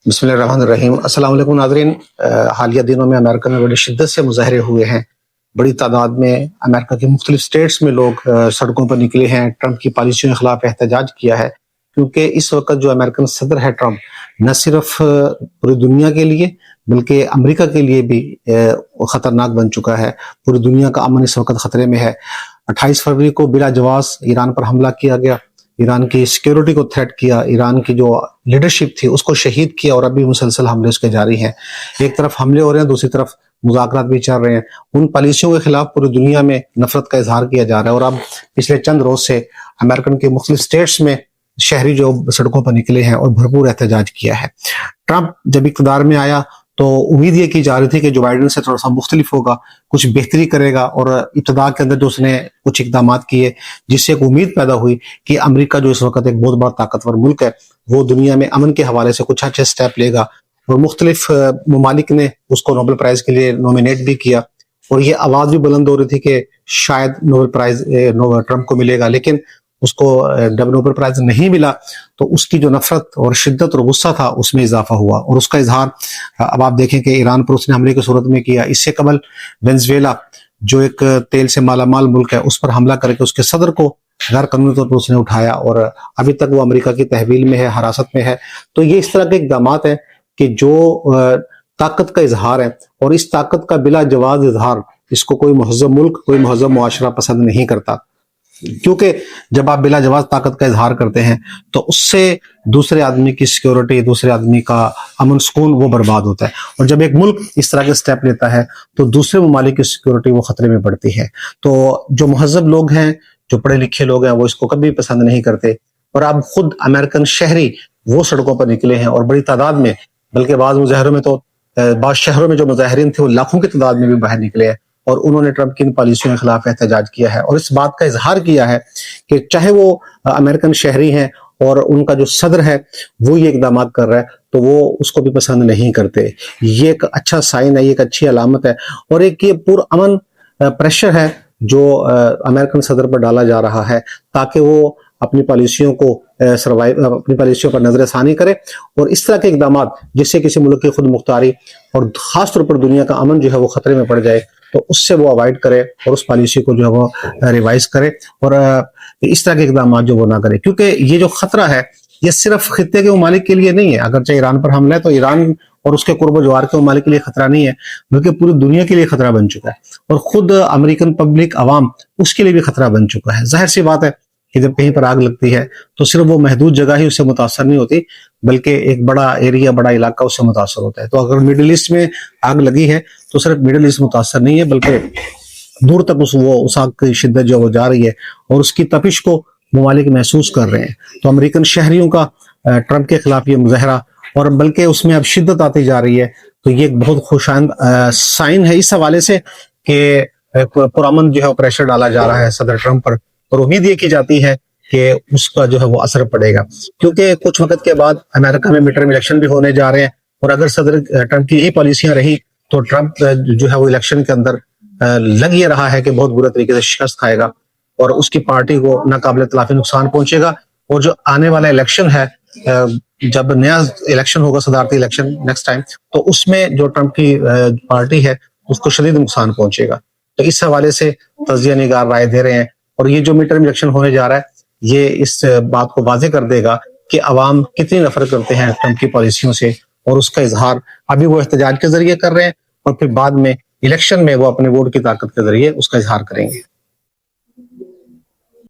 بسم اللہ الرحمن الرحیم۔ السلام علیکم ناظرین۔ حالیہ دنوں میں امریکہ میں بڑی شدت سے مظاہرے ہوئے ہیں۔ بڑی تعداد میں امریکہ کے مختلف سٹیٹس میں لوگ سڑکوں پر نکلے ہیں، ٹرمپ کی پالیسیوں کے خلاف احتجاج کیا ہے، کیونکہ اس وقت جو امریکن صدر ہے ٹرمپ، نہ صرف پوری دنیا کے لیے بلکہ امریکہ کے لیے بھی خطرناک بن چکا ہے۔ پوری دنیا کا امن اس وقت خطرے میں ہے۔ 28 فروری کو بلا جواز ایران پر حملہ کیا گیا، ایران کی سیکیورٹی کو تھریٹ کیا، ایران کی جو لیڈرشپ تھی اس کو شہید کیا، اور ابھی مسلسل حملے اس کے جاری ہیں۔ ایک طرف حملے ہو رہے ہیں، دوسری طرف مذاکرات بھی چل رہے ہیں۔ ان پالیسیوں کے خلاف پوری دنیا میں نفرت کا اظہار کیا جا رہا ہے، اور اب پچھلے چند روز سے امریکن کے مختلف سٹیٹس میں شہری جو سڑکوں پر نکلے ہیں اور بھرپور احتجاج کیا ہے۔ ٹرمپ جب اقتدار میں آیا تو امید یہ کی جا رہی تھی کہ جو بائیڈن سے تھوڑا سا مختلف ہوگا، کچھ بہتری کرے گا، اور ابتدا کے اندر جو اس نے کچھ اقدامات کیے جس سے ایک امید پیدا ہوئی کہ امریکہ جو اس وقت ایک بہت بڑا طاقتور ملک ہے، وہ دنیا میں امن کے حوالے سے کچھ اچھے سٹیپ لے گا، اور مختلف ممالک نے اس کو نوبل پرائز کے لیے نومینیٹ بھی کیا، اور یہ آواز بھی بلند ہو رہی تھی کہ شاید نوبل پرائز ٹرمپ کو ملے گا، لیکن اس کو جب نوبل پرائز نہیں ملا تو اس کی جو نفرت اور شدت اور غصہ تھا اس میں اضافہ ہوا، اور اس کا اظہار اب آپ دیکھیں کہ ایران پر اس نے حملے کی صورت میں کیا۔ اس سے قبل وینزویلا جو ایک تیل سے مالا مال ملک ہے، اس پر حملہ کر کے اس کے صدر کو غیر قانونی طور پر اس نے اٹھایا، اور ابھی تک وہ امریکہ کی تحویل میں ہے، حراست میں ہے۔ تو یہ اس طرح کے اقدامات ہیں کہ جو طاقت کا اظہار ہے، اور اس طاقت کا بلا جواز اظہار اس کو کوئی مہذب ملک، کوئی مہذب معاشرہ پسند نہیں کرتا، کیونکہ جب آپ بلا جواز طاقت کا اظہار کرتے ہیں تو اس سے دوسرے آدمی کی سیکیورٹی، دوسرے آدمی کا امن سکون وہ برباد ہوتا ہے، اور جب ایک ملک اس طرح کے سٹیپ لیتا ہے تو دوسرے ممالک کی سیکیورٹی وہ خطرے میں پڑتی ہے۔ تو جو مہذب لوگ ہیں، جو پڑھے لکھے لوگ ہیں، وہ اس کو کبھی پسند نہیں کرتے، اور اب خود امریکن شہری وہ سڑکوں پر نکلے ہیں، اور بڑی تعداد میں، بلکہ بعض مظاہروں میں تو بعض شہروں میں جو مظاہرین تھے وہ لاکھوں کی تعداد میں بھی باہر نکلے ہیں، اور انہوں نے ٹرمپ کی ان پالیسیوں کے خلاف احتجاج کیا ہے، اور اس بات کا اظہار کیا ہے کہ چاہے وہ امریکن شہری ہیں اور ان کا جو صدر ہے وہ یہ اقدامات کر رہا ہے تو وہ اس کو بھی پسند نہیں کرتے۔ یہ ایک اچھا سائن ہے، یہ ایک اچھی علامت ہے، اور ایک یہ پرامن پریشر ہے جو امریکن صدر پر ڈالا جا رہا ہے، تاکہ وہ اپنی پالیسیوں کو اپنی پالیسیوں پر نظر ثانی کرے، اور اس طرح کے اقدامات جس سے کسی ملک کی خود مختاری اور خاص طور پر دنیا کا امن جو ہے وہ خطرے میں پڑ جائے تو اس سے وہ اوائڈ کرے، اور اس پالیسی کو جو ہے وہ ریوائز کرے، اور اس طرح کے اقدامات جو وہ نہ کرے، کیونکہ یہ جو خطرہ ہے یہ صرف خطے کے ممالک کے لیے نہیں ہے۔ اگرچہ ایران پر حملہ ہے تو ایران اور اس کے قرب و جوار کے ممالک کے لیے خطرہ نہیں ہے، بلکہ پوری دنیا کے لیے خطرہ بن چکا ہے، اور خود امریکن پبلک عوام اس کے لیے بھی خطرہ بن چکا ہے۔ ظاہر سی بات ہے کہ جب کہیں پر آگ لگتی ہے تو صرف وہ محدود جگہ ہی اس سے متاثر نہیں ہوتی، بلکہ ایک بڑا ایریا، بڑا علاقہ اس سے متاثر ہوتا ہے۔ تو اگر مڈل ایسٹ میں آگ لگی ہے تو صرف مڈل ایسٹ متاثر نہیں ہے، بلکہ دور تک اس آگ کی شدت جو وہ جا رہی ہے، اور اس کی تپش کو ممالک محسوس کر رہے ہیں۔ تو امریکن شہریوں کا ٹرمپ کے خلاف یہ مظاہرہ، اور بلکہ اس میں اب شدت آتی جا رہی ہے، تو یہ ایک بہت خوشائند سائن ہے اس حوالے سے کہ پرامن جو ہے پریشر ڈالا جا رہا ہے صدر ٹرمپ پر، اور امید یہ کی جاتی ہے کہ اس کا جو ہے وہ اثر پڑے گا، کیونکہ کچھ وقت کے بعد امریکہ میں مڈ ٹرم الیکشن بھی ہونے جا رہے ہیں، اور اگر صدر ٹرمپ کی یہی پالیسیاں رہی تو ٹرمپ جو ہے وہ الیکشن کے اندر لگ یہ رہا ہے کہ بہت برے طریقے سے شکست کھائے گا، اور اس کی پارٹی کو ناقابل تلافی نقصان پہنچے گا، اور جو آنے والا الیکشن ہے، جب نیا الیکشن ہوگا، صدارتی الیکشن نیکسٹ ٹائم، تو اس میں جو ٹرمپ کی پارٹی ہے اس کو شدید نقصان پہنچے گا۔ تو اس حوالے سے تجزیہ نگار رائے دے رہے ہیں، اور یہ جو مڈ ٹرم الیکشن ہونے جا رہا ہے یہ اس بات کو واضح کر دے گا کہ عوام کتنی نفرت کرتے ہیں ٹرمپ کی پالیسیوں سے، اور اس کا اظہار ابھی وہ احتجاج کے ذریعے کر رہے ہیں، اور پھر بعد میں الیکشن میں وہ اپنے ووٹ کی طاقت کے ذریعے اس کا اظہار کریں گے۔